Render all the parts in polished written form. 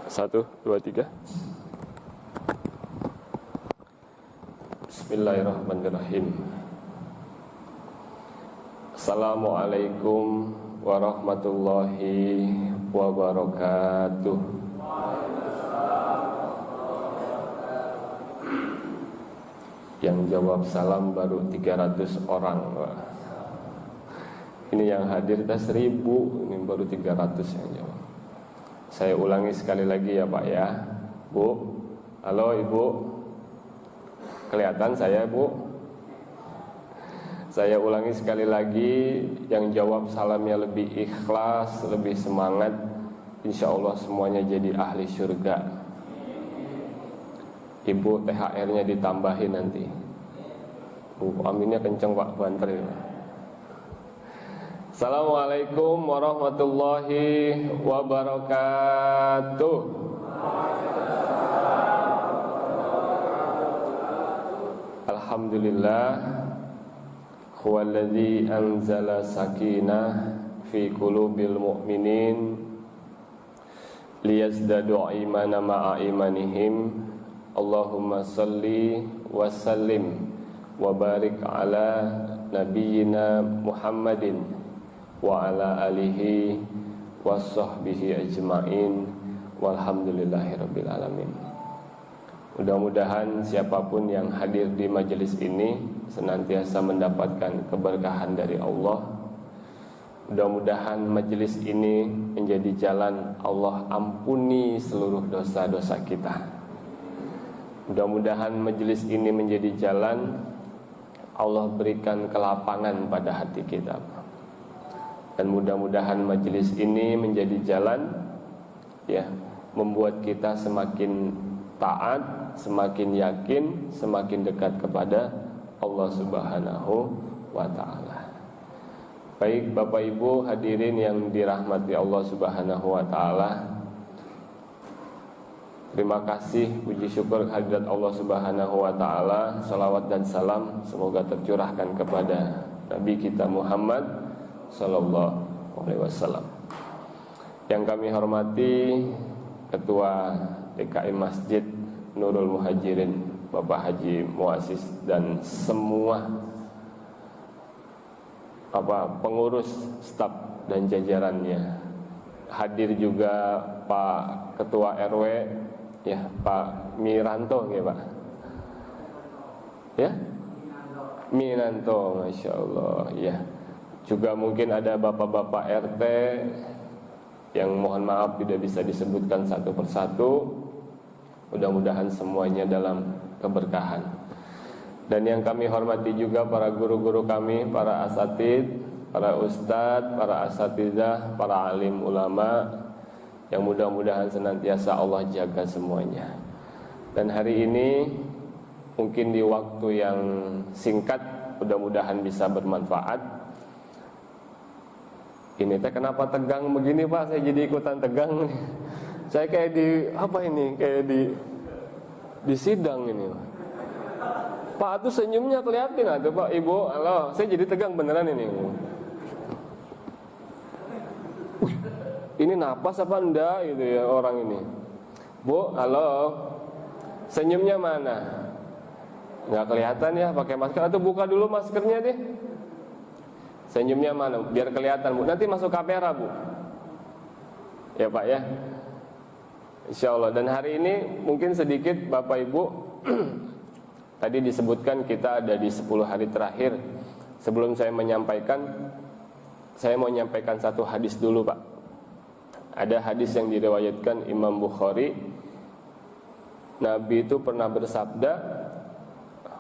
1, 2, 3. Bismillahirrahmanirrahim. Assalamualaikum warahmatullahi wabarakatuh. Yang jawab salam baru 300 orang. Ini yang hadir dah 1000, ini baru 300 yang jawab. Saya ulangi sekali lagi ya Pak ya, Bu. Halo Ibu, kelihatan saya Bu? Saya ulangi sekali lagi, yang jawab salamnya lebih ikhlas, lebih semangat, insya Allah semuanya jadi ahli surga. Ibu THR-nya ditambahin nanti. Bu, aminnya kenceng Pak, banter ya. Assalamualaikum warahmatullahi wabarakatuh. Alhamdulillah, huwallazi anzala sakinah fi qulubil mu'minin liyazdadu imana ma'a imanihim. Allahumma salli wa sallim wa barik ala nabiyyina Muhammadin wa ala alihi wa sahbihi ajma'in walhamdulillahirabbil alamin. Mudah-mudahan siapapun yang hadir di majelis ini senantiasa mendapatkan keberkahan dari Allah. Mudah-mudahan majelis ini menjadi jalan Allah ampuni seluruh dosa-dosa kita. Mudah-mudahan majelis ini menjadi jalan Allah berikan kelapangan pada hati kita. Dan mudah-mudahan majelis ini menjadi jalan ya, membuat kita semakin taat, semakin yakin, semakin dekat kepada Allah Subhanahu wa taala. Baik Bapak Ibu hadirin yang dirahmati Allah Subhanahu wa taala. Terima kasih, puji syukur kehadirat Allah Subhanahu wa taala. Salawat dan salam semoga tercurahkan kepada Nabi kita Muhammad sallallahu alaihi wasallam. Yang kami hormati Ketua DKI Masjid Nurul Muhajirin Bapak Haji Muasis dan semua pengurus staf dan jajarannya. Hadir juga Pak Ketua RW ya, Pak Miranto ya Pak. Ya? Minanto, Masya Allah ya. Juga mungkin ada bapak-bapak RT yang mohon maaf tidak bisa disebutkan satu persatu. Mudah-mudahan semuanya dalam keberkahan. Dan yang kami hormati juga para guru-guru kami, para asatid, para ustadz, para asatidzah, para alim ulama, yang mudah-mudahan senantiasa Allah jaga semuanya. Dan hari ini mungkin di waktu yang singkat, mudah-mudahan bisa bermanfaat. Ini teh kenapa tegang begini Pak? Saya jadi ikutan tegang nih. Saya kayak kayak di sidang ini Pak. Tuh senyumnya kelihatan ada Pak Ibu. Halo, saya jadi tegang beneran ini. Ini napas apa enggak gitu ya orang ini. Bu, halo. Senyumnya mana? Nggak kelihatan ya pakai masker. Atau buka dulu maskernya deh. Senyumnya mana? Biar kelihatan Bu. Nanti masuk kamera Bu. Ya Pak ya. Insya Allah. Dan hari ini mungkin sedikit Bapak Ibu tadi disebutkan kita ada di 10 hari terakhir. Sebelum saya menyampaikan, saya mau menyampaikan satu hadis dulu Pak. Ada hadis yang diriwayatkan Imam Bukhari. Nabi itu pernah bersabda,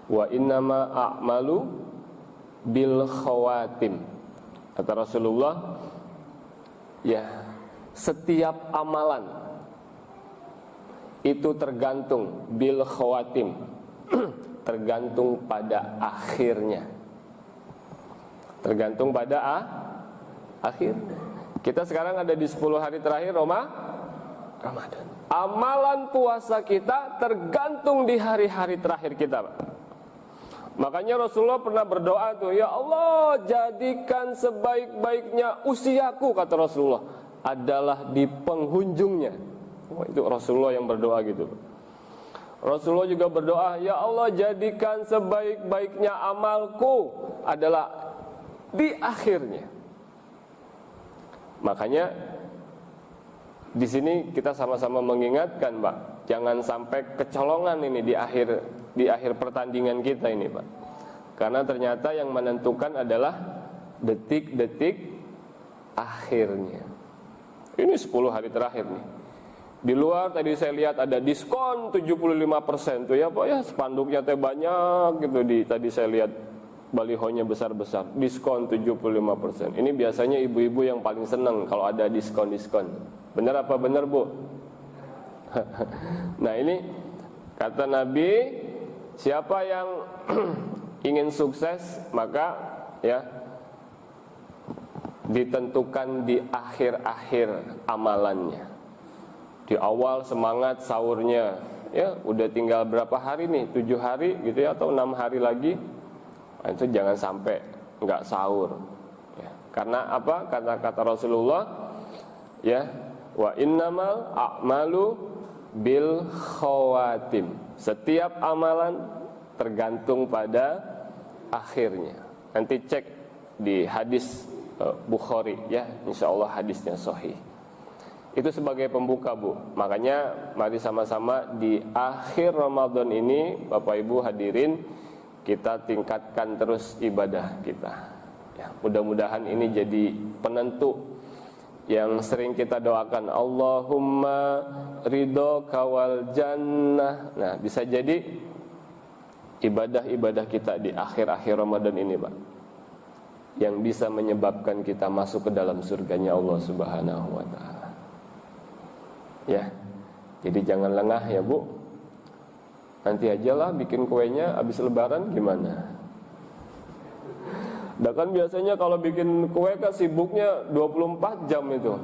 wa innama a'malu bil khawatim. Kata Rasulullah, ya, setiap amalan itu tergantung bil khawatim, tergantung pada akhirnya. Tergantung pada akhir. Kita sekarang ada di 10 hari terakhir Ramadan. Amalan puasa kita tergantung di hari-hari terakhir kita Pak. Makanya Rasulullah pernah berdoa tuh, ya Allah jadikan sebaik-baiknya usiaku, kata Rasulullah, adalah di penghujungnya. Wah, itu Rasulullah yang berdoa gitu. Rasulullah juga berdoa, ya Allah jadikan sebaik-baiknya amalku adalah di akhirnya. Makanya di sini kita sama-sama mengingatkan, Pak, jangan sampai kecolongan ini di akhir pertandingan kita ini, Pak. Karena ternyata yang menentukan adalah detik-detik akhirnya. Ini 10 hari terakhir nih. Di luar tadi saya lihat ada diskon 75% tuh ya Pak ya, spanduknya teh banyak gitu tadi saya lihat balihonya besar-besar, diskon 75%. Ini biasanya ibu-ibu yang paling senang kalau ada diskon-diskon. Benar apa benar, Bu? Nah, ini kata Nabi, siapa yang ingin sukses maka ya ditentukan di akhir-akhir amalannya. Di awal semangat sahurnya, ya udah tinggal berapa hari nih, 7 hari gitu ya, atau 6 hari lagi, nah, itu jangan sampai nggak sahur ya. Karena apa? Kata Rasulullah ya, wa innamal a'malu bil khawatim. Setiap amalan tergantung pada akhirnya. Nanti cek di hadis Bukhari ya, insyaallah hadisnya sahih. Itu sebagai pembuka, Bu. Makanya mari sama-sama di akhir Ramadan ini Bapak Ibu hadirin, kita tingkatkan terus ibadah kita ya, mudah-mudahan ini jadi penentu yang sering kita doakan, Allahumma ridhoka wal jannah. Nah, bisa jadi ibadah-ibadah kita di akhir-akhir Ramadan ini, Pak, yang bisa menyebabkan kita masuk ke dalam surganya Allah Subhanahu wa ta'ala. Ya, jadi jangan lengah ya, Bu. Nanti ajalah bikin kuenya habis lebaran gimana? Dah kan biasanya kalau bikin kue kan sibuknya 24 jam itu.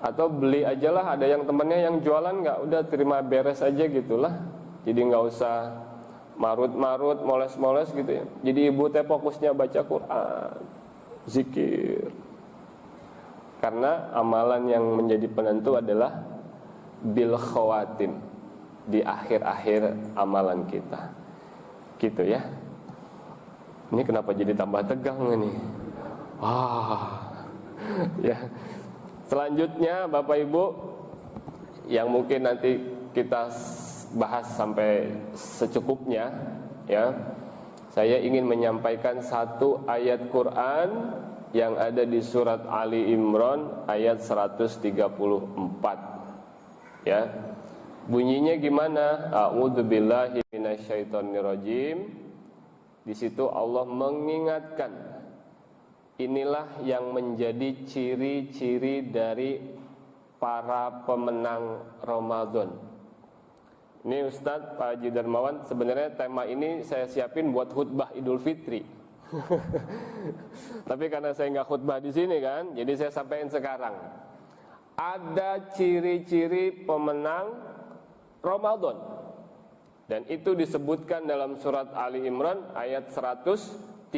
Atau beli ajalah, ada yang temannya yang jualan nggak, udah terima beres aja gitulah. Jadi nggak usah marut-marut, moles-moles gitu ya. Jadi ibu teh fokusnya baca Quran, zikir. Karena amalan yang menjadi penentu adalah bil khawatim, di akhir-akhir amalan kita. Gitu ya. Ini kenapa jadi tambah tegang ini? Ya. Selanjutnya Bapak Ibu, yang mungkin nanti kita bahas sampai secukupnya ya. Saya ingin menyampaikan satu ayat Quran yang ada di surat Ali Imran ayat 134. Ya. Bunyinya gimana? A'udzubillahi minasyaitonirrajim. Di situ Allah mengingatkan, inilah yang menjadi ciri-ciri dari para pemenang Ramadan. Ini Ustadz Pak Haji Darmawan, sebenarnya tema ini saya siapin buat khutbah Idul Fitri. Tapi karena saya nggak khutbah di sini kan, jadi saya sampaikan sekarang. Ada ciri-ciri pemenang Ramadan, dan itu disebutkan dalam surat Ali Imran ayat 134.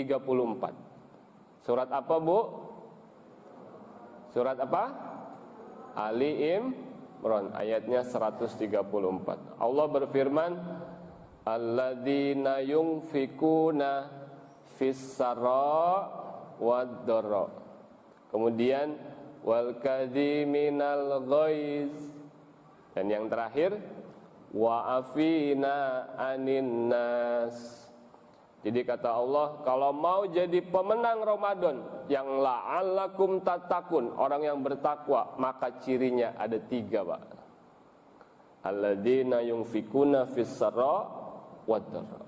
Surat apa, Bu? Surat apa? Ali Imran ayatnya 134. Allah berfirman, alladzina yunfikuna fis-sarra wad-dharra. Kemudian wal kadhiminal ghaiz. Dan yang terakhir wa afina anin nas. Jadi kata Allah, kalau mau jadi pemenang Ramadan yang la'allakum tattaqun, orang yang bertakwa, maka cirinya ada 3, Pak. Alladzina yunfikuna fis-sarra wad-dharra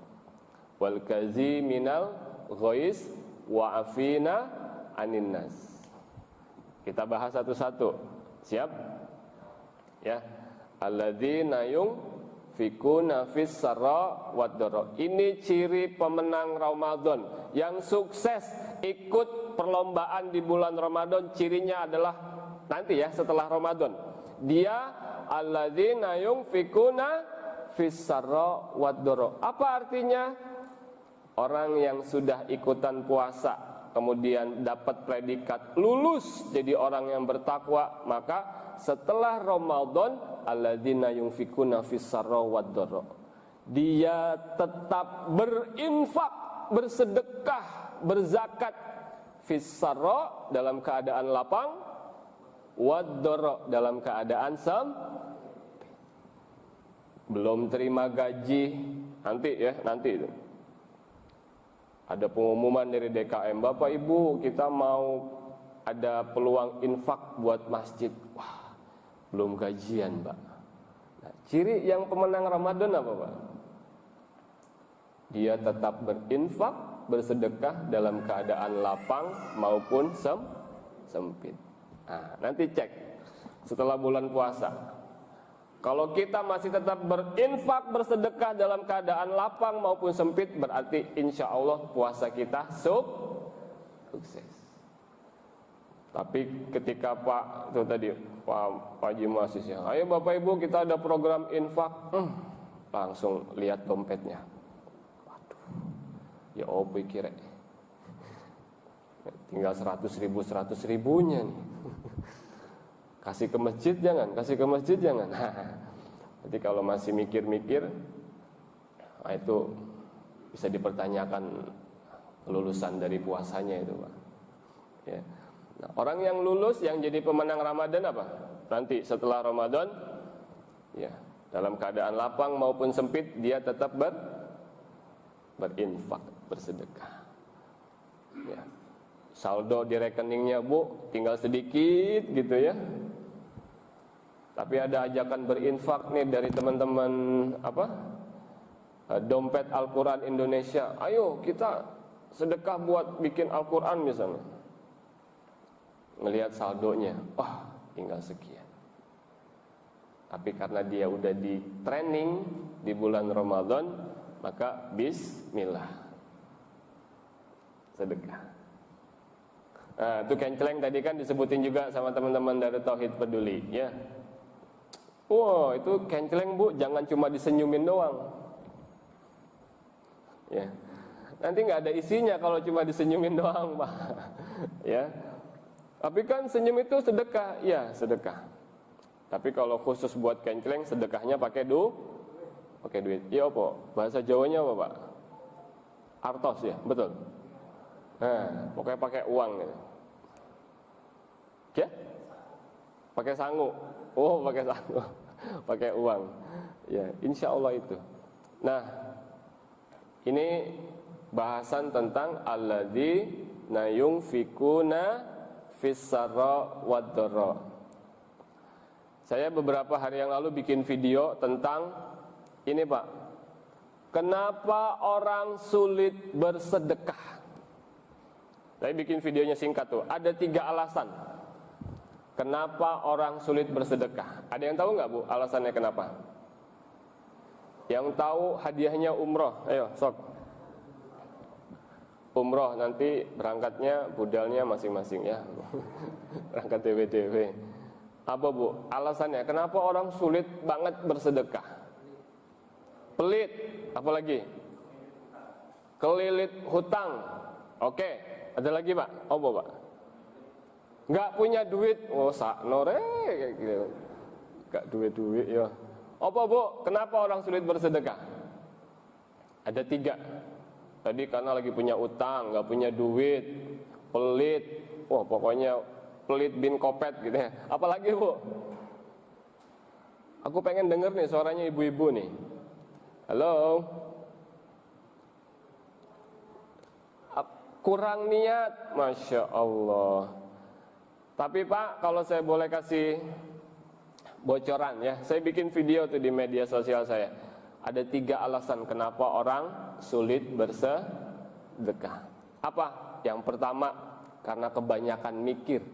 wal kadhiminal ghaiz wa afina anin nas. Kita bahas satu-satu. Siap? Ya. Alladzina yunfikuna fis-sarra wad-dharra. Ini ciri pemenang Ramadan yang sukses ikut perlombaan di bulan Ramadan. Cirinya adalah nanti ya setelah Ramadan. Dia alladzina yunfikuna fis-sarra wad-dharra. Apa artinya? Orang yang sudah ikutan puasa kemudian dapat predikat lulus jadi orang yang bertakwa, maka setelah Ramadan alladzina yunfikuna fis-sarra wad-dharra. Dia tetap berinfak, bersedekah, berzakat fis-sarra dalam keadaan lapang, wad-dharra dalam keadaan belum terima gaji, nanti itu. Ada pengumuman dari DKM, Bapak Ibu kita mau ada peluang infak buat masjid. Wah, belum gajian, Pak. Nah, ciri yang pemenang Ramadan apa, Pak? Dia tetap berinfak, bersedekah dalam keadaan lapang maupun sempit. Nah, nanti cek setelah bulan puasa. Kalau kita masih tetap berinfak, bersedekah dalam keadaan lapang maupun sempit, berarti insya Allah puasa kita sukses. Tapi ketika Pak Haji Muasis ya, ayo Bapak Ibu kita ada program infak, langsung lihat dompetnya. Waduh, ya opo kira tinggal 100 ribunya nih. Kasih ke masjid jangan. Jadi kalau masih mikir-mikir, nah itu bisa dipertanyakan kelulusan dari puasanya itu, Pak. Ya. Nah, orang yang lulus, yang jadi pemenang Ramadan apa? Nanti setelah Ramadan, ya dalam keadaan lapang maupun sempit dia tetap berinfak, bersedekah. Ya. Saldo di rekeningnya Bu tinggal sedikit gitu ya. Tapi ada ajakan berinfak nih dari teman-teman dompet Al-Quran Indonesia. Ayo kita sedekah buat bikin Al-Quran misalnya. Ngelihat saldonya, wah tinggal sekian. Tapi karena dia udah di training di bulan Ramadan, maka bismillah sedekah. Nah, itu kenceleng tadi kan disebutin juga sama teman-teman dari Tauhid Peduli, ya. Wow, itu kenceleng Bu, jangan cuma disenyumin doang. Ya. Nanti nggak ada isinya kalau cuma disenyumin doang, Pak. Ya. Tapi kan senyum itu sedekah, ya sedekah. Tapi kalau khusus buat kenceleng, sedekahnya pakai duit. Iya apa? Bahasa Jawanya apa, Pak? Artos ya, betul. Nah, pokoknya pakai uang gitu. Ya? Pakai sangu. Oh, pakai sangu. Pakai uang. Ya, insya Allah itu. Nah, ini bahasan tentang alladzina yunfikuna fis-sarra wad-dharra. Saya beberapa hari yang lalu bikin video tentang ini, Pak. Kenapa orang sulit bersedekah? Saya bikin videonya singkat tuh. Ada 3 alasan kenapa orang sulit bersedekah. Ada yang tahu nggak Bu alasannya kenapa? Yang tahu hadiahnya umroh. Ayo sok. Umroh nanti berangkatnya budalnya masing-masing ya. Berangkat dewe-dewe. Apa Bu alasannya kenapa orang sulit banget bersedekah? Pelit. Apa lagi? Kelilit hutang. Oke. Ada lagi Pak? Apa Pak? Nggak punya duit. Oh saknore kayak gitu. Nggak duit ya. Apa Bu? Kenapa orang sulit bersedekah? Ada 3. Tadi karena lagi punya utang, nggak punya duit, pelit. Wah pokoknya pelit bin kopet gitu ya. Apalagi Bu? Aku pengen denger nih suaranya ibu-ibu nih. Halo. Kurang niat, Masya Allah. Tapi Pak, kalau saya boleh kasih bocoran ya, saya bikin video tuh di media sosial saya. Ada 3 alasan kenapa orang sulit bersedekah. Apa? Yang pertama, karena kebanyakan mikir.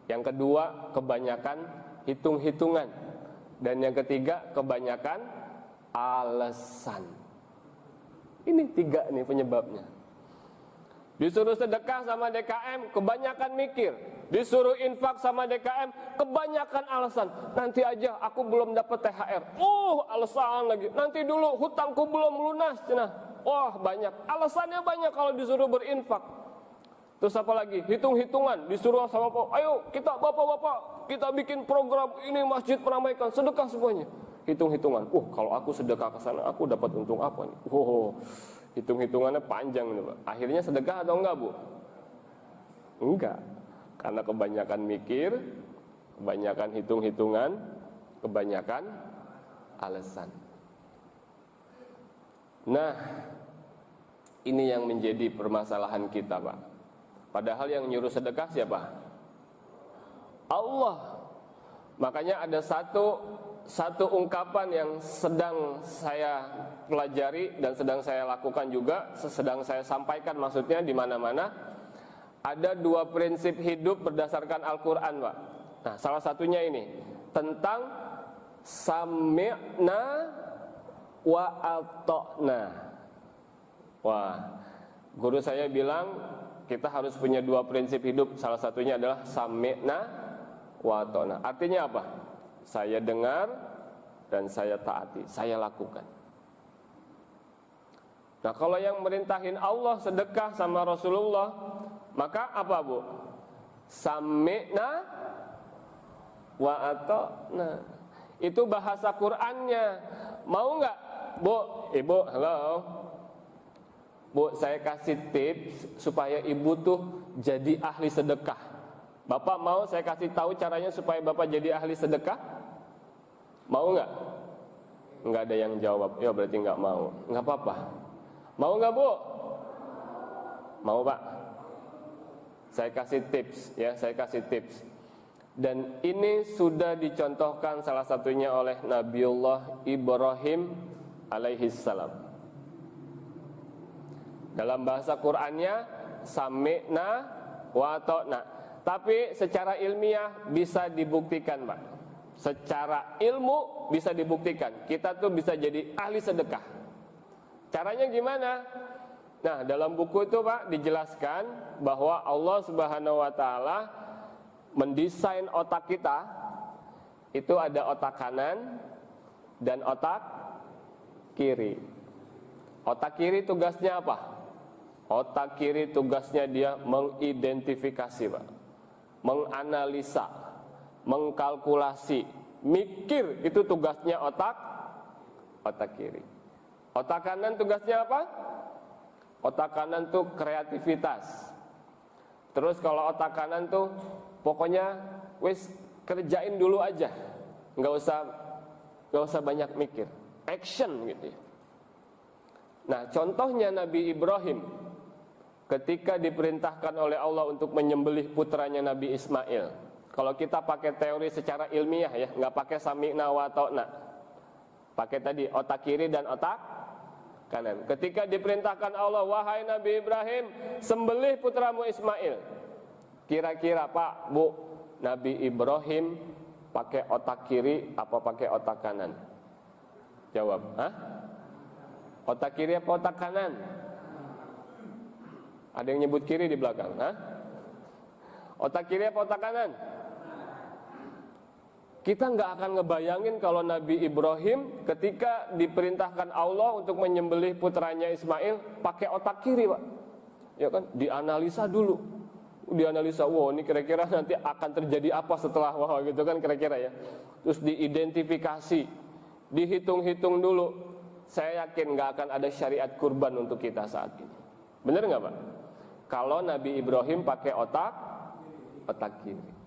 Yang kedua, kebanyakan hitung-hitungan. Dan yang ketiga, kebanyakan alasan. Ini 3 nih penyebabnya. Disuruh sedekah sama DKM, kebanyakan mikir. Disuruh infak sama DKM, kebanyakan alasan. Nanti aja aku belum dapat THR. Alasan lagi. Nanti dulu hutangku belum lunas. Wah banyak. Alasannya banyak kalau disuruh berinfak. Terus apa lagi? Hitung-hitungan, disuruh sama Bapak, ayo kita bapak-bapak, kita bikin program ini masjid peramaikan, sedekah semuanya. Hitung-hitungan, kalau aku sedekah ke sana, aku dapat untung apa nih? Hitung-hitungannya panjang nih Pak. Akhirnya sedekah atau enggak Bu? Enggak, karena kebanyakan mikir, kebanyakan hitung-hitungan, kebanyakan alasan. Nah, ini yang menjadi permasalahan kita Pak. Padahal yang nyuruh sedekah siapa? Allah. Makanya ada satu ungkapan yang sedang saya pelajari dan sedang saya lakukan juga, sedang saya sampaikan maksudnya di mana-mana. Ada 2 prinsip hidup berdasarkan Al-Quran Pak. Nah, salah satunya ini tentang sami'na wa ata'na. Wah, guru saya bilang kita harus punya 2 prinsip hidup. Salah satunya adalah sami'na wa ata'na. Artinya apa? Saya dengar dan saya taati, saya lakukan. Nah, kalau yang merintahin Allah sedekah sama Rasulullah, maka apa Bu? Sami'na wa ata'na. Itu bahasa Qur'annya. Mau nggak Bu? Ibu, halo Bu, saya kasih tips supaya ibu tuh jadi ahli sedekah. Bapak mau saya kasih tahu caranya supaya Bapak jadi ahli sedekah? Mau nggak? Nggak ada yang jawab. Ya berarti nggak mau. Nggak apa-apa. Mau nggak Bu? Mau Pak? Saya kasih tips ya, saya kasih tips. Dan ini sudah dicontohkan salah satunya oleh Nabiullah Ibrahim alaihissalam. Dalam bahasa Qur'annya sami'na wa ata'na. Tapi secara ilmiah bisa dibuktikan Pak. Secara ilmu bisa dibuktikan. Kita tuh bisa jadi ahli sedekah. Caranya gimana? Nah, dalam buku itu Pak dijelaskan bahwa Allah Subhanahu wa taala mendesain otak kita. Itu ada otak kanan dan otak kiri. Otak kiri tugasnya apa? Otak kiri tugasnya dia mengidentifikasi Pak, menganalisa, mengkalkulasi, mikir. Itu tugasnya otak kiri. Otak kanan tugasnya apa? Otak kanan tuh kreativitas. Terus kalau otak kanan tuh pokoknya wis kerjain dulu aja, nggak usah banyak mikir, action gitu ya. Nah, contohnya Nabi Ibrahim ketika diperintahkan oleh Allah untuk menyembelih putranya Nabi Ismail. Kalau kita pakai teori secara ilmiah ya, nggak pakai sami'na wa ata'na, pakai tadi otak kiri dan otak kanan. Ketika diperintahkan Allah, wahai Nabi Ibrahim, sembelih putramu Ismail. Kira-kira Pak, Bu, Nabi Ibrahim pakai otak kiri apa pakai otak kanan? Jawab, otak kiri apa otak kanan? Ada yang nyebut kiri di belakang, Otak kiri apa otak kanan? Kita nggak akan ngebayangin kalau Nabi Ibrahim ketika diperintahkan Allah untuk menyembelih putranya Ismail pakai otak kiri Pak. Ya kan? Dianalisa dulu. Dianalisa, ini kira-kira nanti akan terjadi apa setelah gitu kan kira-kira ya. Terus diidentifikasi, dihitung-hitung dulu. Saya yakin nggak akan ada syariat kurban untuk kita saat ini. Bener nggak Pak? Kalau Nabi Ibrahim pakai otak kiri.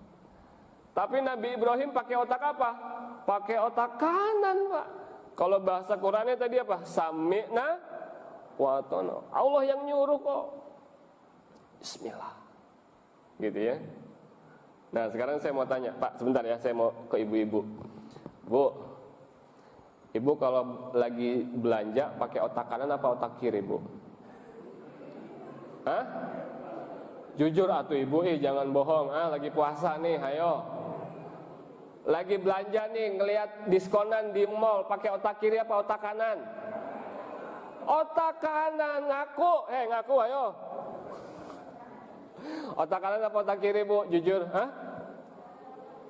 Tapi Nabi Ibrahim pakai otak apa? Pakai otak kanan Pak. Kalau bahasa Qurannya tadi apa? Sami'na wa ata'na. Allah yang nyuruh kok. Bismillah. Gitu ya. Nah sekarang saya mau tanya Pak, sebentar ya, saya mau ke ibu-ibu. Bu, ibu kalau lagi belanja pakai otak kanan apa otak kiri Bu? Jujur atuh ibu, jangan bohong. Lagi puasa nih, ayo. Lagi belanja nih, ngelihat diskonan di mall, pakai otak kiri apa otak kanan? Otak kanan, ngaku. Ngaku ayo. Otak kanan apa otak kiri Bu? Jujur,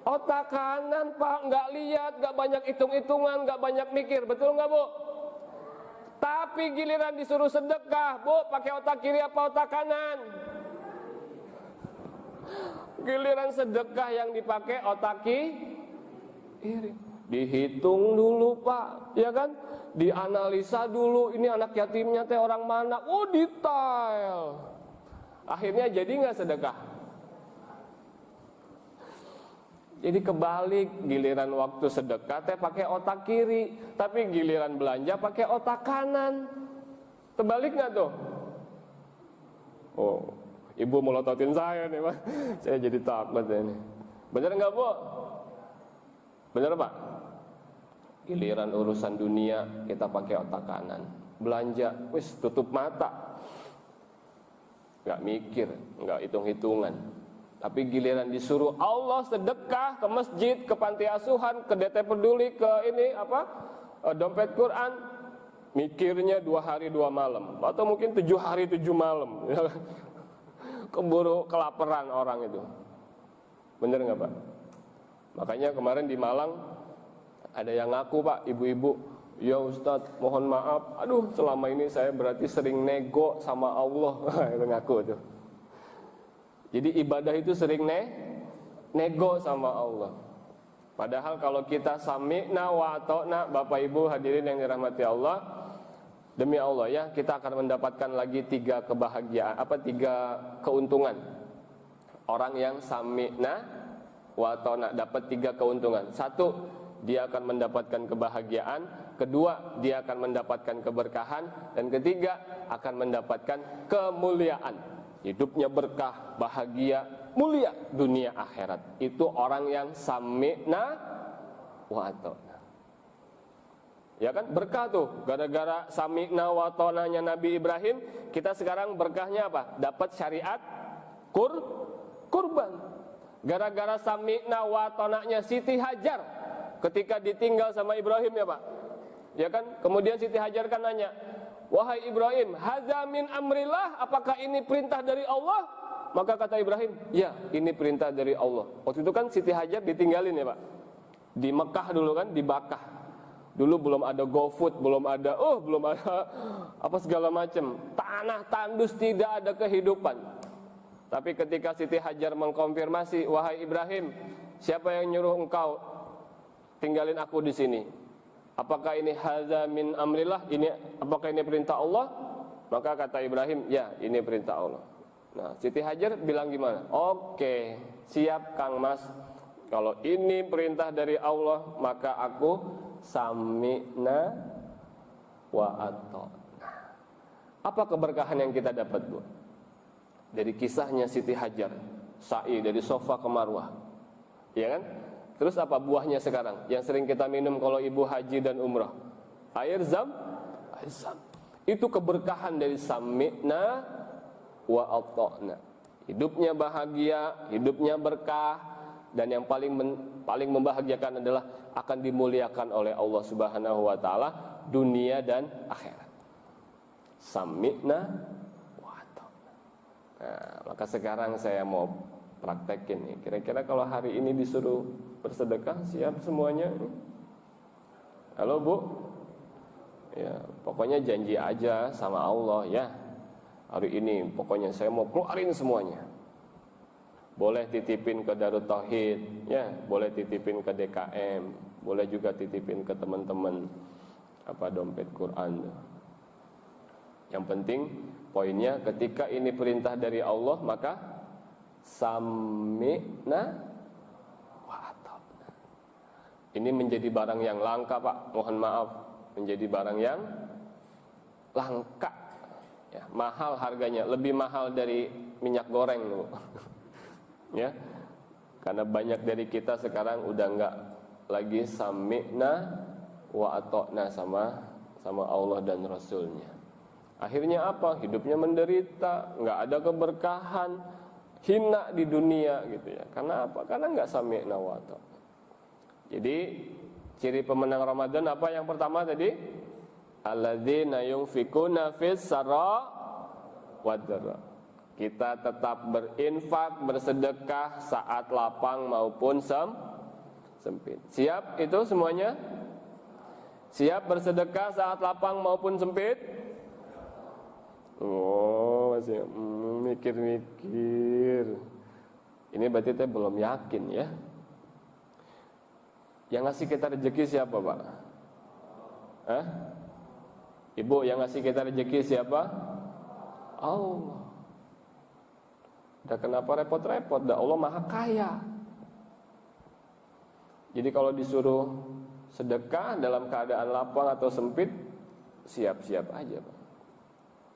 Otak kanan Pak, nggak lihat, nggak banyak hitung-hitungan, nggak banyak mikir, betul nggak Bu? Tapi giliran disuruh sedekah, Bu, pakai otak kiri apa otak kanan? Giliran sedekah yang dipakai otak kiri. Dihitung dulu Pak, ya kan? Dianalisa dulu, ini anak yatimnya teh orang mana? Oh, detail. Akhirnya jadi nggak sedekah? Jadi kebalik, giliran waktu sedekah teh pakai otak kiri, tapi giliran belanja pakai otak kanan. Terbalik nggak tuh? Oh, ibu melototin saya nih Pak. Saya jadi takut ini. Bener nggak Bu? Bener Pak? Giliran urusan dunia kita pakai otak kanan. Belanja, wis tutup mata, nggak mikir, nggak hitung-hitungan. Tapi giliran disuruh Allah sedekah ke masjid, ke panti asuhan, ke DT Peduli, ke ini dompet Quran, mikirnya 2 hari 2 malam, atau mungkin 7 hari 7 malam. Keburu kelaparan orang itu. Bener nggak Pak? Makanya kemarin di Malang ada yang ngaku Pak, ibu-ibu, ya Ustadz mohon maaf, aduh selama ini saya berarti sering nego sama Allah. Itu ngaku tuh. Jadi ibadah itu sering nego sama Allah. Padahal kalau kita sami'na wa ata'na, Bapak Ibu hadirin yang dirahmati Allah, demi Allah ya, kita akan mendapatkan lagi 3 kebahagiaan, 3 keuntungan. Orang yang sami'na wa ata'na dapat 3 keuntungan. 1, dia akan mendapatkan kebahagiaan. 2, dia akan mendapatkan keberkahan. Dan 3, akan mendapatkan kemuliaan. Hidupnya berkah, bahagia, mulia dunia akhirat. Itu orang yang sami'na wa ata'na. Ya kan, berkah tuh. Gara-gara sami'na wa ata'nanya Nabi Ibrahim, kita sekarang berkahnya apa? Dapat syariat kurban. Gara-gara sami'na wa ata'nanya Siti Hajar, ketika ditinggal sama Ibrahim ya Pak, ya kan, kemudian Siti Hajar kan nanya, wahai Ibrahim, hadza min amrillah, apakah ini perintah dari Allah? Maka kata Ibrahim, ya ini perintah dari Allah. Waktu itu kan Siti Hajar ditinggalin ya Pak, di Mekah dulu kan, di Bakkah. Dulu belum ada GoFood, belum ada apa segala macam, tanah tandus, tidak ada kehidupan. Tapi ketika Siti Hajar mengkonfirmasi, wahai Ibrahim, siapa yang nyuruh engkau tinggalin aku di sini? Apakah ini hadza min amrillah? Apakah ini perintah Allah? Maka kata Ibrahim, ya ini perintah Allah. Nah, Siti Hajar bilang gimana? Oke, siap Kang Mas. Kalau ini perintah dari Allah, maka aku sami'na wa ata'na. Apa keberkahan yang kita dapat Bu? Dari kisahnya Siti Hajar, sa'i dari Safa ke Marwah. Ya kan? Terus apa buahnya sekarang? Yang sering kita minum kalau ibu haji dan umrah, air zam. Itu keberkahan dari sami'na wa ata'na. Hidupnya bahagia, hidupnya berkah, dan yang paling membahagiakan adalah akan dimuliakan oleh Allah Subhanahu wa taala dunia dan akhirat. Sami'na wa ata'na. Nah, maka sekarang saya mau praktekin nih. Kira-kira kalau hari ini disuruh bersedekah, siap semuanya? Halo Bu? Ya, pokoknya janji aja sama Allah ya. Hari ini pokoknya saya mau keluarin semuanya. Boleh titipin ke Darut Tauhid, ya, boleh titipin ke DKM, boleh juga titipin ke teman-teman dompet Quran. Yang penting poinnya, ketika ini perintah dari Allah, maka sami'na wa ata'na. Ini menjadi barang yang langka Pak, mohon maaf, menjadi barang yang langka ya, mahal harganya, lebih mahal dari minyak goreng Bu. Ya, karena banyak dari kita sekarang udah enggak lagi sami'na wa ata'na sama Allah dan Rasulnya. Akhirnya apa? Hidupnya menderita, enggak ada keberkahan, hina di dunia gitu ya. Karena apa? Karena enggak sami'na wa ata'na. Jadi ciri pemenang Ramadan apa yang pertama tadi? Alladzina yunfikuna fis sarra wad dharra. Kita tetap berinfak, bersedekah saat lapang maupun sempit. Siap itu semuanya? Siap bersedekah saat lapang maupun sempit? Oh, masih mikir-mikir. Ini berarti kita belum yakin ya. Yang ngasih kita rezeki siapa, Pak? Hah? Ibu, yang ngasih kita rezeki siapa? Allah. Udah kenapa repot-repot? Dah Allah Maha Kaya. Jadi kalau disuruh sedekah dalam keadaan lapang atau sempit, siap-siap aja, Pak.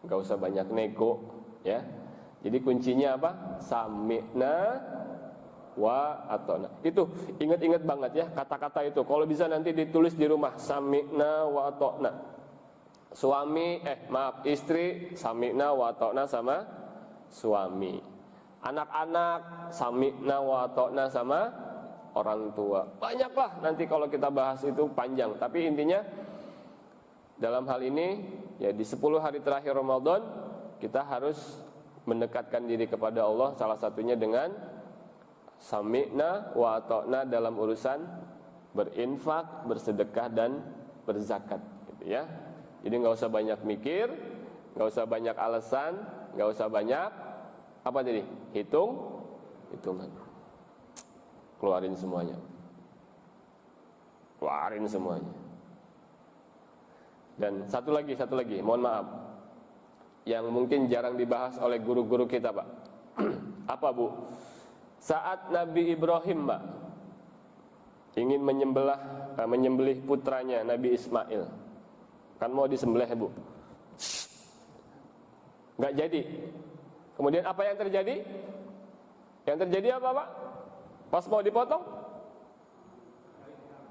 Enggak usah banyak nego, ya. Jadi kuncinya apa? Sami'na wa atona. Itu ingat-ingat banget ya kata-kata itu. Kalau bisa nanti ditulis di rumah, sami'na wa atona. Istri sami'na wa atona sama suami. Anak-anak sami'na wa atona sama orang tua. Banyaklah nanti kalau kita bahas itu panjang. Tapi intinya dalam hal ini ya di 10 hari terakhir Ramadan kita harus mendekatkan diri kepada Allah, salah satunya dengan sami'na wa ata'na dalam urusan berinfak, bersedekah dan berzakat gitu ya. Jadi enggak usah banyak mikir, enggak usah banyak alasan, enggak usah banyak apa tadi? Hitungan. Keluarin semuanya. Dan satu lagi, mohon maaf, yang mungkin jarang dibahas oleh guru-guru kita, Pak. Apa, Bu? Saat Nabi Ibrahim, Pak, ingin menyembelih putranya Nabi Ismail, kan mau disembelih, Bu. Nggak jadi. Kemudian apa yang terjadi? Yang terjadi apa, Pak? Pas mau dipotong,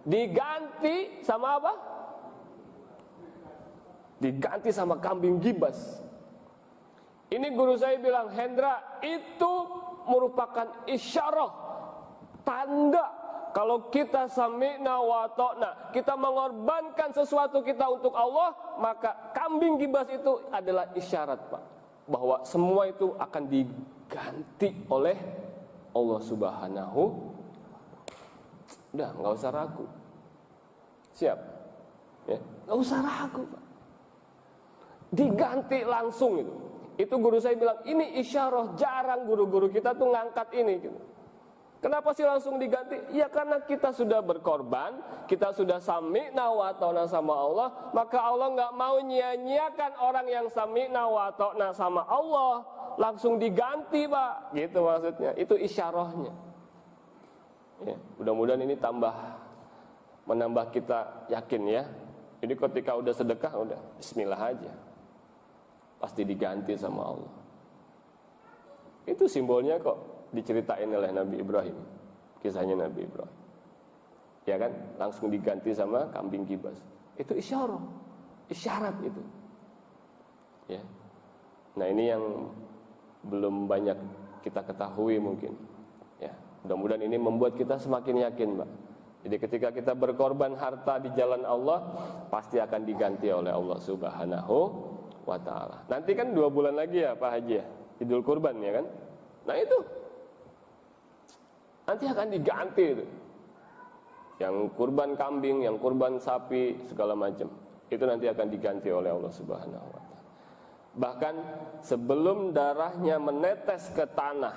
diganti sama apa? Diganti sama kambing gibas. Ini guru saya bilang, Hendra, itu merupakan isyarah, tanda kalau kita sami'na wa ata'na, kita mengorbankan sesuatu kita untuk Allah, maka kambing gibas itu adalah isyarat, Pak, bahwa semua itu akan diganti oleh Allah Subhanahu. Udah, nggak usah ragu. Siap? Ya, nggak usah ragu, Pak. Diganti langsung itu. Itu guru saya bilang, ini isyarah, jarang guru-guru kita tuh ngangkat ini gitu. Kenapa sih langsung diganti? Ya karena kita sudah berkorban, kita sudah sami'na wa ata'na sama Allah, maka Allah nggak mau nyia-nyiakan orang yang sami'na wa ata'na sama Allah, langsung diganti, Pak. Gitu maksudnya. Itu isyarahnya. Ya, mudah-mudahan ini menambah kita yakin ya. Jadi ketika udah sedekah, udah bismillah aja. Pasti diganti sama Allah. Itu simbolnya kok diceritain oleh Nabi Ibrahim. Kisahnya Nabi Ibrahim, ya kan, langsung diganti sama kambing gibas. Itu isyarat itu ya. Nah ini yang belum banyak kita ketahui mungkin ya. Mudah-mudahan ini membuat kita semakin yakin, Mbak. Jadi ketika kita berkorban harta di jalan Allah, pasti akan diganti oleh Allah Subhanahu wa ta'ala. Nanti kan 2 bulan lagi ya Pak Haji ya, Idul Kurban ya kan. Nah itu nanti akan diganti itu. Yang kurban kambing, yang kurban sapi, segala macam, itu nanti akan diganti oleh Allah Subhanahu wa ta'ala. Bahkan sebelum darahnya menetes ke tanah,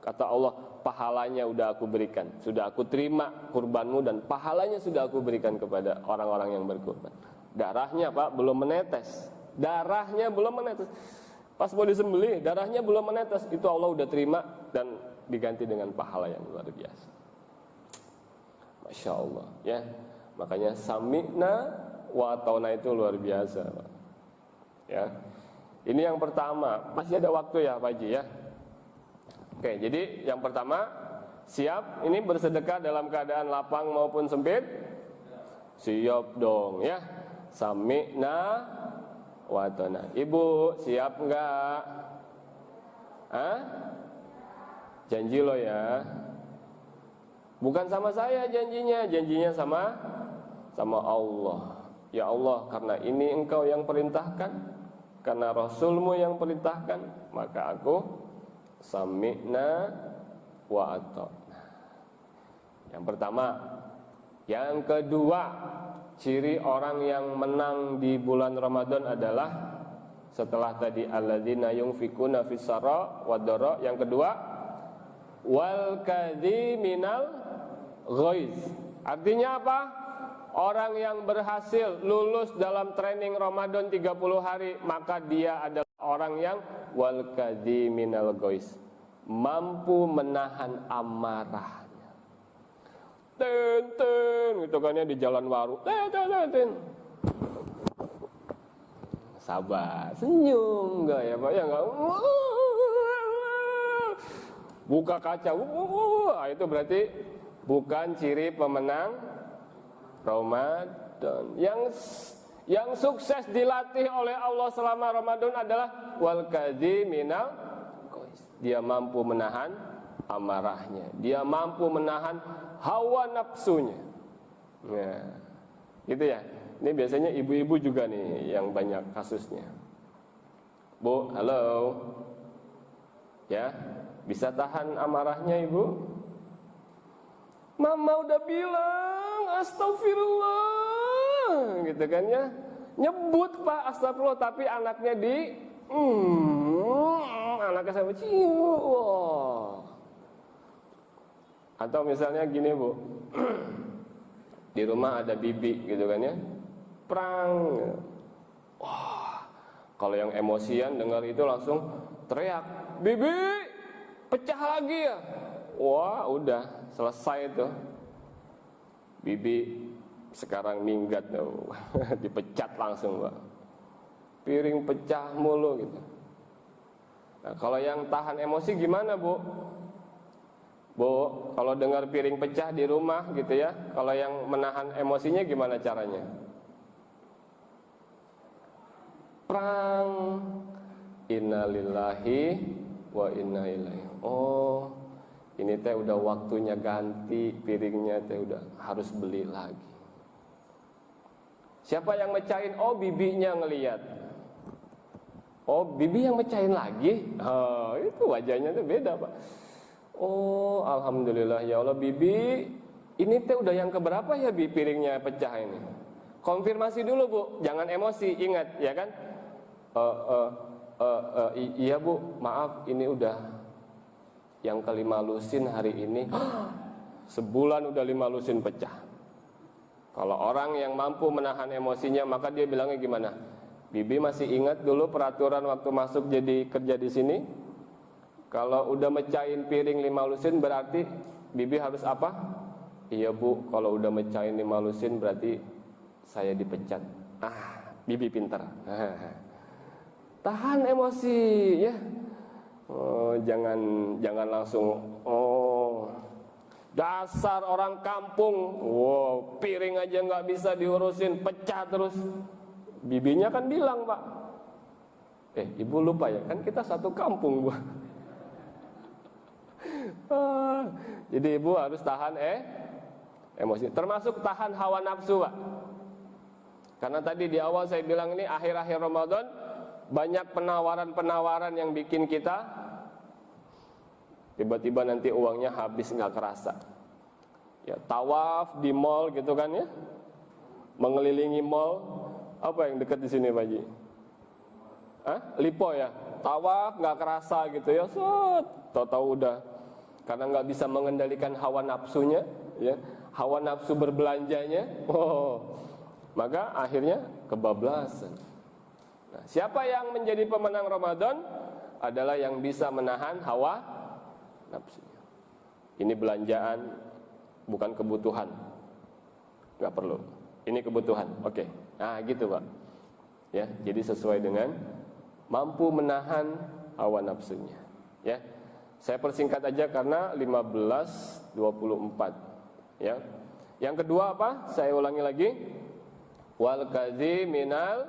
kata Allah, pahalanya udah aku berikan, sudah aku terima kurbanmu dan pahalanya sudah aku berikan kepada orang-orang yang berkurban. Darahnya, Pak, belum menetes. Darahnya belum menetes. Pas mau disembelih, darahnya belum menetes. Itu Allah udah terima dan diganti dengan pahala yang luar biasa. Masya Allah ya. Makanya sami'na wa ata'na itu luar biasa, Pak. Ya. Ini yang pertama. Masih ada waktu ya Pak Haji ya. Oke, jadi yang pertama, siap ini bersedekah dalam keadaan lapang maupun sempit? Siap dong ya. Sami'na wa ata'na. Ibu siap enggak? Hah? Janji lo ya. Bukan sama saya janjinya sama Allah. Ya Allah, karena ini Engkau yang perintahkan, karena Rasulmu yang perintahkan, maka aku sami'na wa ata'na. Yang pertama. Yang kedua, ciri orang yang menang di bulan Ramadan adalah setelah tadi alladzina yunfikuna fis-sarra wad-dharra, yang kedua wal kadhiminal ghaiz. Artinya apa? Orang yang berhasil lulus dalam training Ramadan 30 hari, maka dia adalah orang yang wal kadhiminal ghaiz, mampu menahan amarahnya. Ten gitu kan ya, di jalan waru. Ten. Sabar, senyum enggak ya Pak? Ya enggak. Buka kaca, itu berarti bukan ciri pemenang Ramadan. Yang sukses dilatih oleh Allah selama Ramadan adalah wal kadhiminal ghaiz. Dia mampu menahan amarahnya, dia mampu menahan hawa nafsunya. Nah, gitu ya. Ini biasanya ibu-ibu juga nih yang banyak kasusnya. Bu, halo. Ya, bisa tahan amarahnya ibu? Mama udah bilang astagfirullah, gitu kan ya. Nyebut Pak astagfirullah, tapi anaknya anaknya sampai cium. Atau misalnya gini Bu, di rumah ada bibi gitu kan ya, prang. Wah, kalau yang emosian dengar itu langsung teriak, bibi pecah lagi ya. Wah udah selesai itu. Bibi sekarang minggat tuh. Dipecat langsung Pak. Piring pecah mulu gitu. Nah, kalau yang tahan emosi gimana Bu? Bu, kalau dengar piring pecah di rumah gitu ya, kalau yang menahan emosinya gimana caranya? Prang, innalillahi wa inna ilaihi. Oh, ini teh udah waktunya ganti piringnya, teh udah harus beli lagi. Siapa yang mecahin? Oh, bibinya ngelihat. Oh, bibi yang mecahin lagi? Oh, itu wajahnya tuh beda Pak. Oh, alhamdulillah ya Allah bibi, ini teh udah yang keberapa ya bi piringnya pecah ini? Konfirmasi dulu Bu, jangan emosi, ingat ya kan? Iya Bu, maaf ini udah yang kelima lusin hari ini. Sebulan udah 5 lusin pecah. Kalau orang yang mampu menahan emosinya, maka dia bilangnya gimana? Bibi masih ingat dulu peraturan waktu masuk jadi kerja di sini? Kalau udah mecahin piring 5 lusin berarti bibi harus apa? Iya Bu, kalau udah mecahin 5 lusin berarti saya dipecat. Bibi pintar. Tahan emosi ya. Oh, jangan langsung dasar orang kampung. Wow, piring aja nggak bisa diurusin, pecah terus. Bibinya kan bilang Pak. Ibu lupa ya, kan kita satu kampung Bu. Jadi ibu harus tahan emosi, termasuk tahan hawa nafsu Pak. Karena tadi di awal saya bilang ini akhir-akhir Ramadan banyak penawaran-penawaran yang bikin kita tiba-tiba nanti uangnya habis nggak kerasa. Ya tawaf di mall gitu kan ya, mengelilingi mall. Apa yang dekat di sini Pak Ji? Lipo ya, tawaf nggak kerasa gitu ya, tahu-tahu udah. Karena nggak bisa mengendalikan hawa nafsunya, ya, hawa nafsu berbelanjanya, maka akhirnya kebablasan. Nah, siapa yang menjadi pemenang Ramadan adalah yang bisa menahan hawa nafsunya. Ini belanjaan bukan kebutuhan, nggak perlu. Ini kebutuhan, oke. Nah gitu Pak. Ya, jadi sesuai dengan mampu menahan hawa nafsunya. Ya. Saya persingkat aja karena 15:24 ya. Yang kedua apa? Saya ulangi lagi. Wal kadhiminal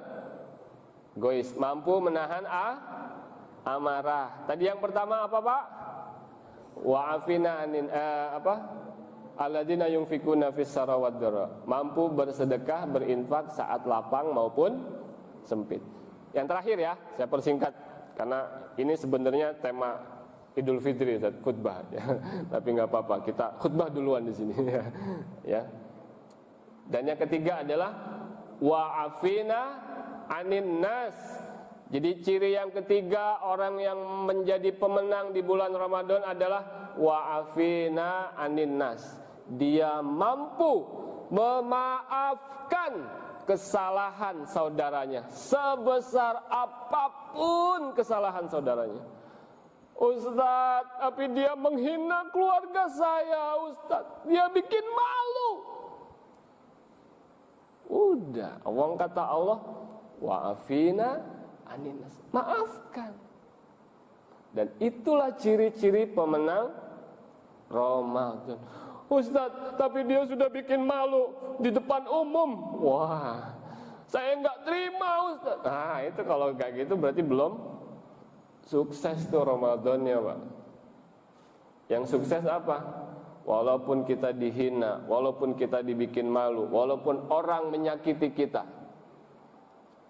ghaiz, mampu menahan amarah. Tadi yang pertama apa Pak? Wa afina anin alladzina yunfikuna fis sarra wad dharra, mampu bersedekah, berinfak saat lapang maupun sempit. Yang terakhir ya, saya persingkat karena ini sebenarnya tema Idul Fitri khutbah ya. Tapi nggak apa-apa, kita khutbah duluan di sini ya. Dan yang ketiga adalah wa'afina anin nas. Jadi ciri yang ketiga orang yang menjadi pemenang di bulan Ramadan adalah wa'afina anin nas. Dia mampu memaafkan kesalahan saudaranya sebesar apapun kesalahan saudaranya. Ustaz, tapi dia menghina keluarga saya, Ustaz. Dia bikin malu. Udah, awang kata Allah, wa'afina aninas. Maafkan. Dan itulah ciri-ciri pemenang Ramadan. Ustaz, tapi dia sudah bikin malu di depan umum. Wah, saya nggak terima, Ustaz. Nah, itu kalau kayak gitu berarti belum sukses tuh Ramadannya, Pak. Yang sukses apa? Walaupun kita dihina, walaupun kita dibikin malu, walaupun orang menyakiti kita,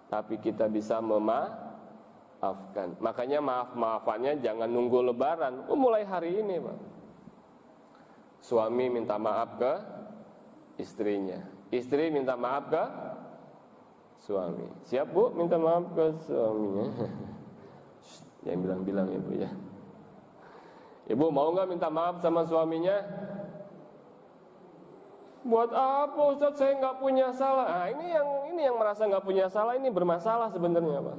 tapi kita bisa memaafkan. Makanya maaf-maafannya jangan nunggu lebaran. Mulai hari ini, Pak. Suami minta maaf ke istrinya, istri minta maaf ke suami. Siap, Bu, minta maaf ke suaminya. Yang bilang-bilang ya, Bu, ya. Ibu mau nggak minta maaf sama suaminya? Buat apa, Ustaz? Saya nggak punya salah. Nah, ini yang merasa nggak punya salah ini bermasalah sebenarnya, Pak.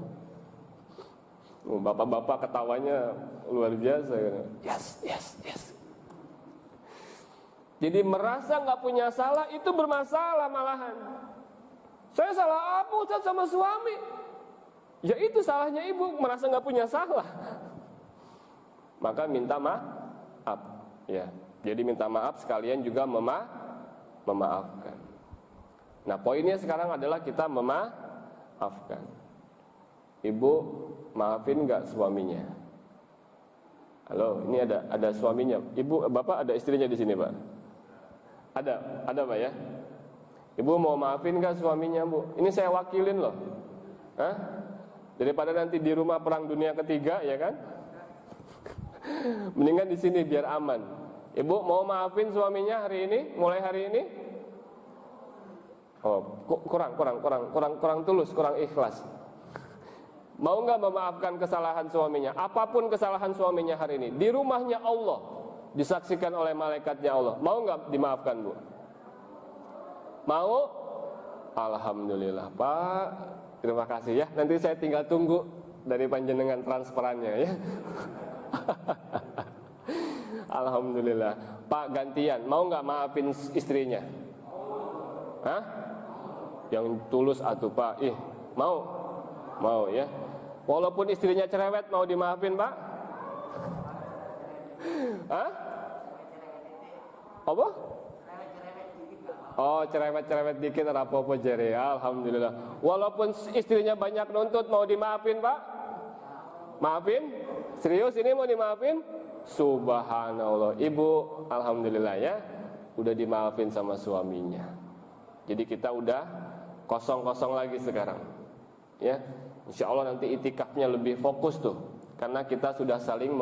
Bapak-bapak ketawanya luar biasa. Yes. Jadi merasa nggak punya salah itu bermasalah malahan. Saya salah apa, Ustaz, sama suami? Ya itu salahnya ibu, merasa nggak punya salah. Maka minta maaf, ya. Jadi minta maaf sekalian juga memaafkan. Nah, poinnya sekarang adalah kita memaafkan. Ibu maafin nggak suaminya? Halo, ini ada suaminya. Ibu, bapak ada istrinya di sini, Pak? Ada Pak ya? Ibu mau maafin nggak suaminya, Bu? Ini saya wakilin loh. Hah? Daripada nanti di rumah perang dunia ketiga, ya kan? Mendingan di sini biar aman. Ibu mau maafin suaminya hari ini, mulai hari ini? Oh, kurang tulus, kurang ikhlas. Mau nggak memaafkan kesalahan suaminya? Apapun kesalahan suaminya hari ini, di rumahnya Allah, disaksikan oleh malaikatnya Allah. Mau nggak dimaafkan, Bu? Mau? Alhamdulillah, Pak. Terima kasih ya. Nanti saya tinggal tunggu dari panjenengan transferannya ya. Alhamdulillah. Pak, gantian, mau nggak maafin istrinya? Hah? Yang tulus atuh, Pak. Mau ya. Walaupun istrinya cerewet, mau dimaafin, Pak? Hah? Apa? Oh, cerewet dikit apa-apa jere. Alhamdulillah. Walaupun istrinya banyak nuntut, mau dimaafin, Pak? Maafin? Serius ini mau dimaafin? Subhanallah. Ibu, alhamdulillah ya, udah dimaafin sama suaminya. Jadi kita udah kosong-kosong lagi sekarang. Ya. Insya Allah nanti itikafnya lebih fokus tuh, karena kita sudah saling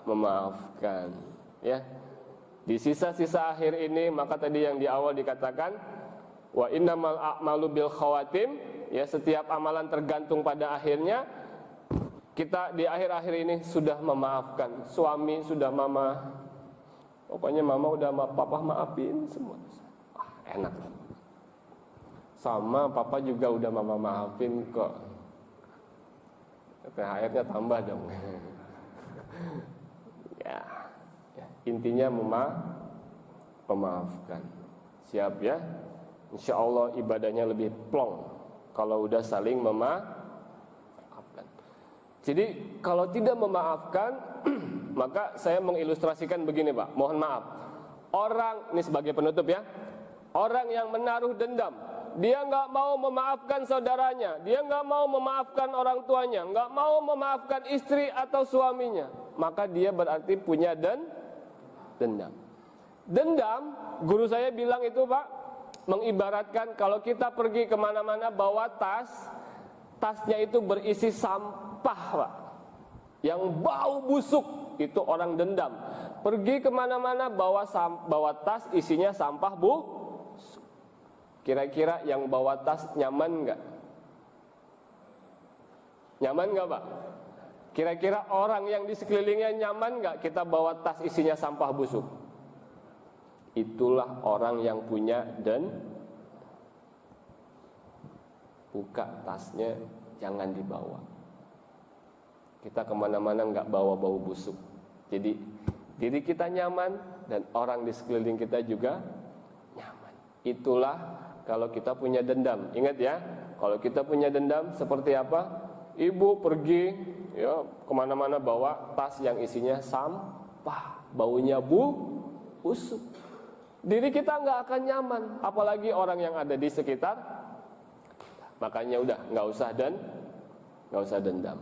memaafkan. Ya. Di sisa-sisa akhir ini, maka tadi yang di awal dikatakan wa innamal a'malu bil khawatim, ya, setiap amalan tergantung pada akhirnya. Kita di akhir-akhir ini sudah memaafkan, suami sudah mama, pokoknya mama udah papa maafin semua. Enak. Sama papa juga udah mama maafin kok. THR-nya tambah dong. Ya. Intinya memaafkan. Siap ya? Insya Allah ibadahnya lebih plong kalau udah saling memaafkan. Jadi kalau tidak memaafkan, maka saya mengilustrasikan begini, Pak. Mohon maaf. Orang, ini sebagai penutup ya, orang yang menaruh dendam, dia nggak mau memaafkan saudaranya, dia nggak mau memaafkan orang tuanya, nggak mau memaafkan istri atau suaminya, maka dia berarti punya dendam. Dendam, guru saya bilang itu, Pak, mengibaratkan kalau kita pergi kemana-mana bawa tasnya itu berisi sampah, Pak, yang bau busuk, itu orang dendam. Pergi kemana-mana bawa tas isinya sampah, Bu. Kira-kira yang bawa tas nyaman nggak? Nyaman nggak, Pak? Kira-kira orang yang di sekelilingnya nyaman nggak kita bawa tas isinya sampah busuk? Itulah orang yang punya dan buka tasnya, jangan dibawa. Kita kemana-mana nggak bawa bau busuk. Jadi diri kita nyaman dan orang di sekeliling kita juga nyaman. Itulah kalau kita punya dendam. Ingat ya, kalau kita punya dendam seperti apa? Ibu pergi ya kemana-mana bawa tas yang isinya sampah, baunya busuk. Diri kita nggak akan nyaman, apalagi orang yang ada di sekitar. Makanya udah nggak usah dendam.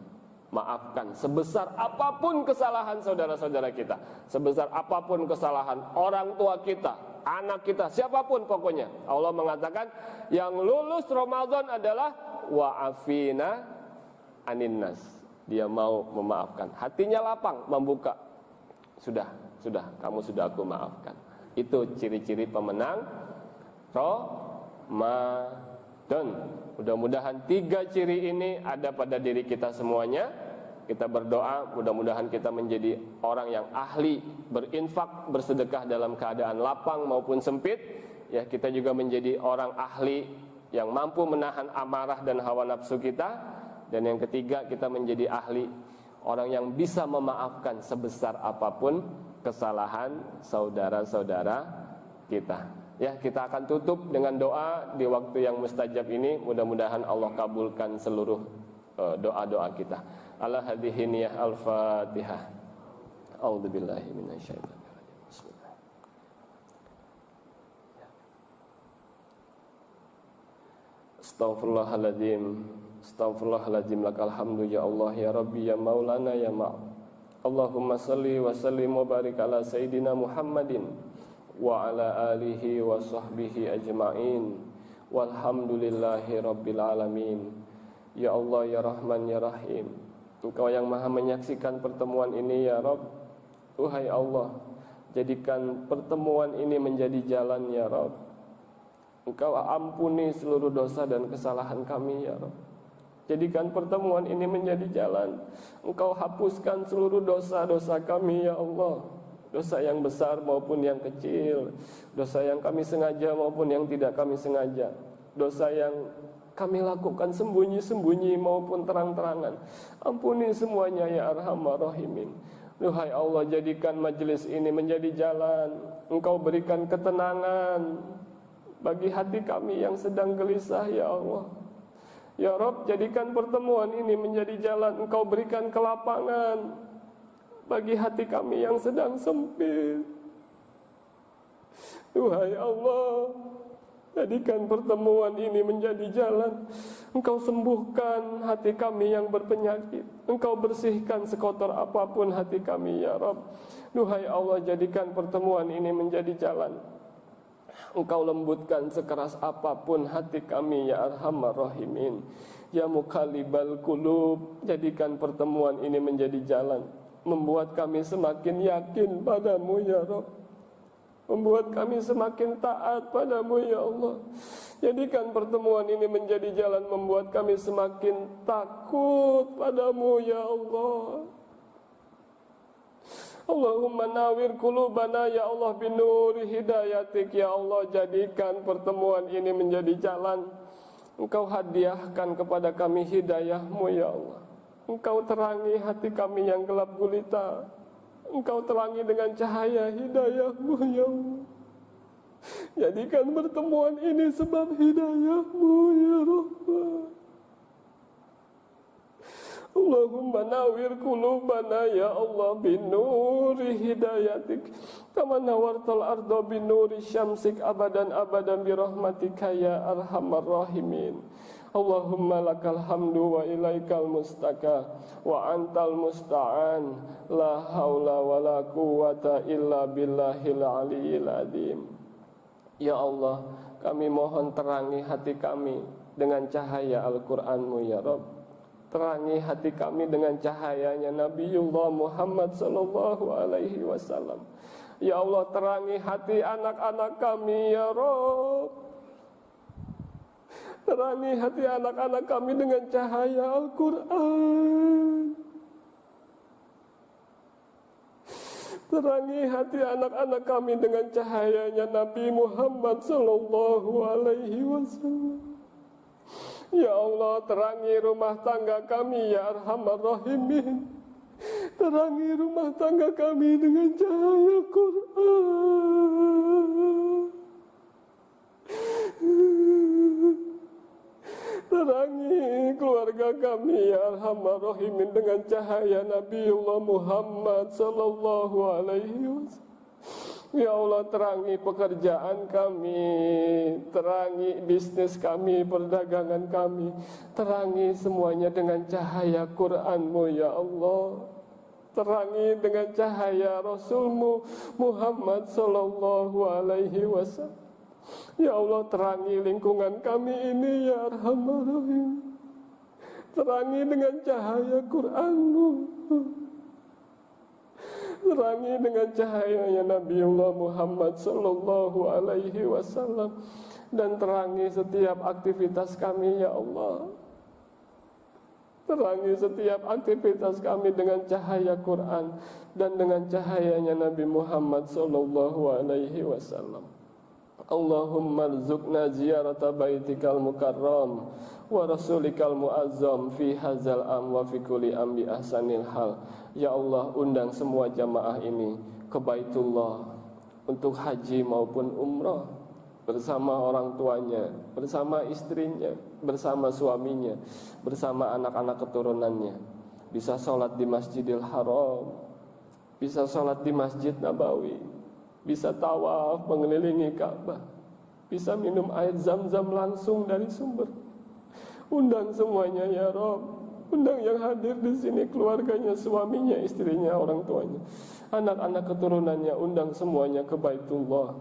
Maafkan sebesar apapun kesalahan saudara-saudara kita, sebesar apapun kesalahan orang tua kita, anak kita, siapapun pokoknya. Allah mengatakan yang lulus Ramadan adalah wa'afina aninnas. Dia mau memaafkan, hatinya lapang, membuka. Sudah, kamu sudah aku maafkan. Itu ciri-ciri pemenang Ramadan. Mudah-mudahan 3 ciri ini ada pada diri kita semuanya. Kita berdoa mudah-mudahan kita menjadi orang yang ahli berinfak, bersedekah dalam keadaan lapang maupun sempit. Ya, kita juga menjadi orang ahli yang mampu menahan amarah dan hawa nafsu kita. Dan yang ketiga, kita menjadi ahli orang yang bisa memaafkan sebesar apapun kesalahan saudara-saudara kita. Ya, kita akan tutup dengan doa di waktu yang mustajab ini. Mudah-mudahan Allah kabulkan seluruh doa-doa kita. Ala hadhihi niyah al-Fatihah. A'udzubillahi minasyaitonirrajim. Bismillah. Astaghfirullahaladzim. Astaghfirullahaladzim. Lakal hamdu ya Allah ya Rabbi ya Maulana ya Ma'. Allahumma salli wa sallim wa barik ala Sayyidina Muhammadin wa ala alihi wa sahbihi ajma'in walhamdulillahi rabbil alamin. Ya Allah ya Rahman ya Rahim, Engkau yang maha menyaksikan pertemuan ini ya Rabb. Tuhai Allah, jadikan pertemuan ini menjadi jalan ya Rabb. Engkau ampuni seluruh dosa dan kesalahan kami ya Rabb. Jadikan pertemuan ini menjadi jalan. Engkau hapuskan seluruh dosa-dosa kami ya Allah. Dosa yang besar maupun yang kecil, dosa yang kami sengaja maupun yang tidak kami sengaja, dosa yang kami lakukan sembunyi-sembunyi maupun terang-terangan. Ampuni semuanya ya Arhamar Rahimin. Duhai Allah, jadikan majelis ini menjadi jalan. Engkau berikan ketenangan bagi hati kami yang sedang gelisah ya Allah. Ya Rabb, jadikan pertemuan ini menjadi jalan. Engkau berikan kelapangan bagi hati kami yang sedang sempit. Duhai Allah, jadikan pertemuan ini menjadi jalan. Engkau sembuhkan hati kami yang berpenyakit. Engkau bersihkan sekotor apapun hati kami ya Rabb. Duhai Allah, jadikan pertemuan ini menjadi jalan. Engkau lembutkan sekeras apapun hati kami ya Arhamar Rahimin. Ya Muqallibal Qulub, jadikan pertemuan ini menjadi jalan, membuat kami semakin yakin padamu ya Rabb, membuat kami semakin taat padamu ya Allah. Jadikan pertemuan ini menjadi jalan, membuat kami semakin takut padamu ya Allah. Allahumma nawir qulubana ya Allah binuri hidayatik ya Allah. Jadikan pertemuan ini menjadi jalan. Engkau hadiahkan kepada kami hidayahmu ya Allah. Engkau terangi hati kami yang gelap gulita. Engkau terangi dengan cahaya hidayahmu ya Allah. Jadikan pertemuan ini sebab hidayahmu ya Rabb. Allahumma nawir qulubana ya Allah binuri hidayatik kama nawartal arda binuri syamsik abadan abadan birahmatika ya Arhamar Rahimin. Allahumma lakal hamdu wa ilaikal mustaka wa antal musta'an la haula wa la quwata illa billahil aliyyil azim. Ya Allah, kami mohon terangi hati kami dengan cahaya Al-Qur'an-Mu ya Rabb. Terangi hati kami dengan cahayanya Nabiullah Muhammad sallallahu alaihi wasallam. Ya Allah, terangi hati anak-anak kami ya Rabb. Terangi hati anak-anak kami dengan cahaya Al-Quran. Terangi hati anak-anak kami dengan cahayanya Nabi Muhammad sallallahu alaihi wasallam. Ya Allah, terangi rumah tangga kami ya Arhamar Rahimin. Terangi rumah tangga kami dengan cahaya Quran. Terangi keluarga kami ya Arhamar Rahimin dengan cahaya Nabiullah Muhammad sallallahu alaihi wasallam. Ya Allah, terangi pekerjaan kami, terangi bisnis kami, perdagangan kami, terangi semuanya dengan cahaya Quran-Mu ya Allah. Terangi dengan cahaya Rasul-Mu Muhammad sallallahu alaihi wasallam. Ya Allah, terangi lingkungan kami ini ya Arhamar Rahim. Terangi dengan cahaya Quran-Mu. Terangi dengan cahayanya Nabiullah Muhammad sallallahu alaihi wasallam. Dan terangi setiap aktivitas kami ya Allah. Terangi setiap aktivitas kami dengan cahaya Quran dan dengan cahayanya Nabi Muhammad sallallahu alaihi wasallam. Allahumma rzuqna ziyarata baitikal mukarram wa rasulikal muazzam fi hadzal am wa fi kulli am bi ahsanil hal. Ya Allah, undang semua jamaah ini ke Baitullah untuk haji maupun umrah bersama orang tuanya, bersama istrinya, bersama suaminya, bersama anak-anak keturunannya. Bisa sholat di Masjidil Haram, bisa sholat di Masjid Nabawi, bisa tawaf mengelilingi Ka'bah, bisa minum air Zam-Zam langsung dari sumber. Undang semuanya ya Rabb. Undang yang hadir di sini, keluarganya, suaminya, istrinya, orang tuanya, anak-anak keturunannya. Undang semuanya ke Baitullah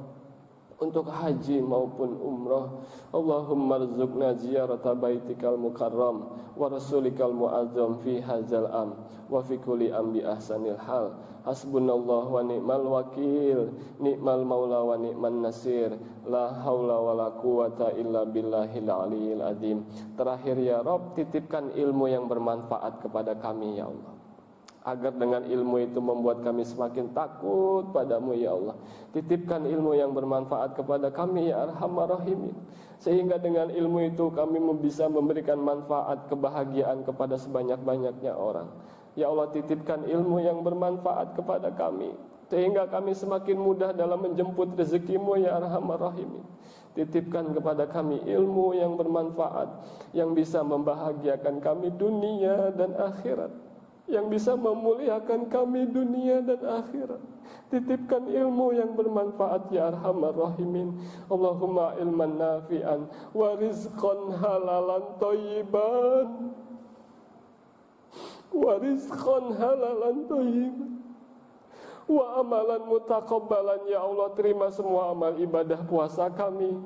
untuk haji maupun umrah. Allahumma rzuqna ziyarata baitikal mukarram wa rasulikal muazzam fi hadzal am wa fi kulli am bi ahsanil hal. Hasbunallahu wa ni'mal wakil, ni'mal maula wa ni'man nasir, la haula wa la quwata illa billahil aliyil azim. Terakhir ya Rabb, titipkan ilmu yang bermanfaat kepada kami ya Allah, agar dengan ilmu itu membuat kami semakin takut padamu ya Allah. Titipkan ilmu yang bermanfaat kepada kami ya Arhamar Rahimin, sehingga dengan ilmu itu kami bisa memberikan manfaat kebahagiaan kepada sebanyak-banyaknya orang. Ya Allah, titipkan ilmu yang bermanfaat kepada kami, sehingga kami semakin mudah dalam menjemput rezekimu ya Arhamar Rahimin. Titipkan kepada kami ilmu yang bermanfaat, yang bisa membahagiakan kami dunia dan akhirat, yang bisa memuliakan kami dunia dan akhirat. Titipkan ilmu yang bermanfaat ya Arhamar Rahimin. Allahumma ilman nafi'an wa rizqan halalan thayyiban, wa rizqan halalan thayyiban, wa amalan mutaqabbalan. Ya Allah, terima semua amal ibadah puasa kami,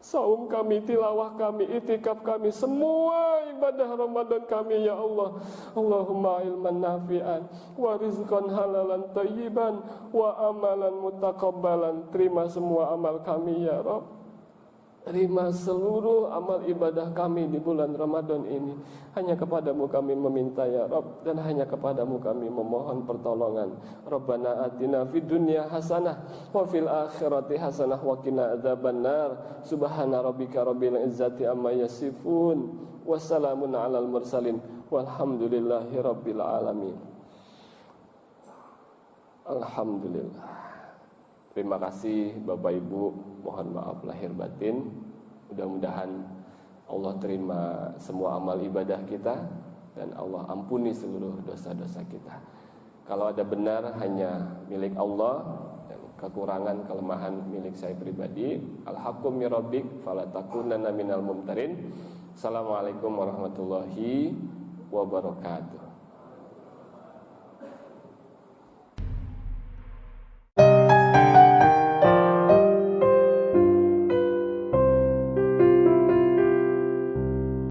saum kami, tilawah kami, itikaf kami, semua ibadah Ramadan kami ya Allah. Allahumma ilman nafi'an wa rizqan halalan thayyiban wa amalan mutaqabbalan. Terima semua amal kami ya Rabb. Terima seluruh amal ibadah kami di bulan Ramadan ini. Hanya kepadamu kami meminta ya Rabb, dan hanya kepadamu kami memohon pertolongan. Rabbana atina fid dunya hasanah wa fil akhirati hasanah wa qina adzabannar. Subhana rabbika rabbil izzati amma yasifun, wassalamun alal mursalin, walhamdulillahi rabbil alamin. Alhamdulillah. Terima kasih Bapak Ibu, mohon maaf lahir batin. Mudah-mudahan Allah terima semua amal ibadah kita dan Allah ampuni seluruh dosa-dosa kita. Kalau ada benar hanya milik Allah, dan kekurangan kelemahan milik saya pribadi. Al-haqqu mir rabbik fala takunanna minal mumtarin. Assalamualaikum warahmatullahi wabarakatuh.